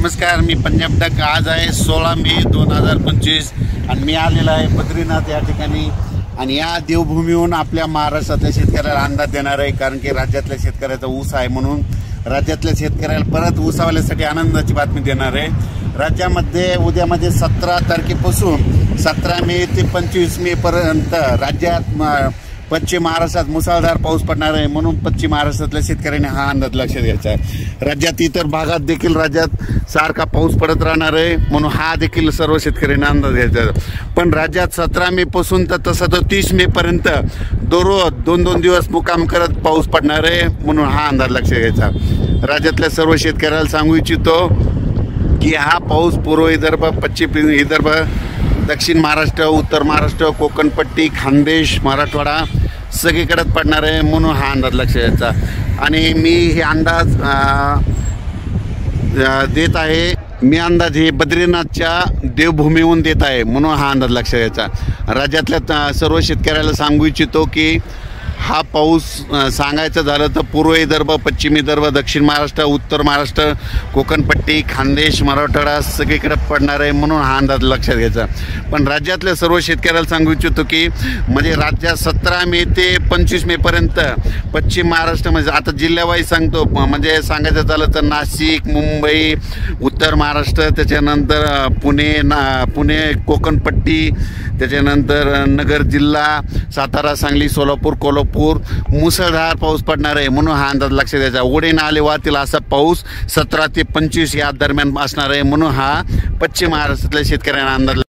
नमस्कार, मी पंजाब डक। आज आहे 16 मे 2025 आणि मी आलेला आहे बद्रीनाथ या ठिकाणी। आणि या देवभूमीहून आपल्या महाराष्ट्रातल्या शेतकऱ्याला अंदाज देणार आहे, कारण की राज्यातल्या शेतकऱ्याचा ऊस आहे म्हणून राज्यातल्या शेतकऱ्याला परत ऊसावाल्यासाठी आनंदाची बातमी देणार आहे। राज्यामध्ये उद्या म्हणजे 17 तारखेपासून 17 मे ते 25 मे पर्यंत राज्यात पश्चिम महाराष्ट्रात मुसळधार पाऊस पडणार आहे, म्हणून पश्चिम महाराष्ट्रातल्या शेतकऱ्यांनी हा अंदाज लक्षात घ्यायचा आहे। राज्यात इतर भागात देखील राज्यात सारखा पाऊस पडत राहणार आहे, म्हणून हा देखील सर्व शेतकऱ्यांना अंदाज घ्यायचा आहे। पण राज्यात 17 मे पासून तर तसं तर 30 मे पर्यंत दररोज 2-2 दिवस मुक्काम करत पाऊस पडणार आहे, म्हणून हा अंदाज लक्षात घ्यायचा। राज्यातल्या सर्व शेतकऱ्याला सांगू इच्छितो की हा पाऊस पूर्व विदर्भ, पश्चिम विदर्भ, दक्षिण महाराष्ट्र, उत्तर महाराष्ट्र, कोकणपट्टी, खानदेश, मराठवाडा सगळीकडे पडणार आहे, म्हणून हा अंदाज लक्षात घ्यायचा। आणि मी हे अंदाज देत आहे, मी अंदाज हे बद्रीनाथच्या देवभूमीहून देत आहे, म्हणून हा अंदाज लक्षात घ्यायचा। राज्यातल्या सर्व शेतकऱ्याला सांगू इच्छितो की हा पाऊस सांगायचं झालं तर पूर्व विदर्भ, पश्चिम विदर्भ, दक्षिण महाराष्ट्र, उत्तर महाराष्ट्र, कोकणपट्टी, खानदेश, मराठवाडा सगळीकडे पडणार आहे, म्हणून हा अंदाज लक्षात घ्यायचा। पण राज्यातल्या सर्व शेतकऱ्याला सांगू इच्छितो की म्हणजे राज्यात 17 मे ते 25 मे पर्यंत पश्चिम महाराष्ट्र म्हणजे आता जिल्ह्यावाईज सांगतो, म्हणजे सांगायचं झालं तर नाशिक, मुंबई, उत्तर महाराष्ट्र, त्याच्यानंतर पुणे, कोकणपट्टी, त्याच्यानंतर नगर जिल्हा, सातारा, सांगली, सोलापूर, कोल्हापूर मुसळधार पाऊस पडणार आहे, म्हणून हा अंदाज लक्षात द्यायचा। ओढे नाले वाहतील असा पाऊस 17 ते 25 या दरम्यान असणार आहे, म्हणून हा पश्चिम महाराष्ट्रातल्या शेतकऱ्यांना अंदाज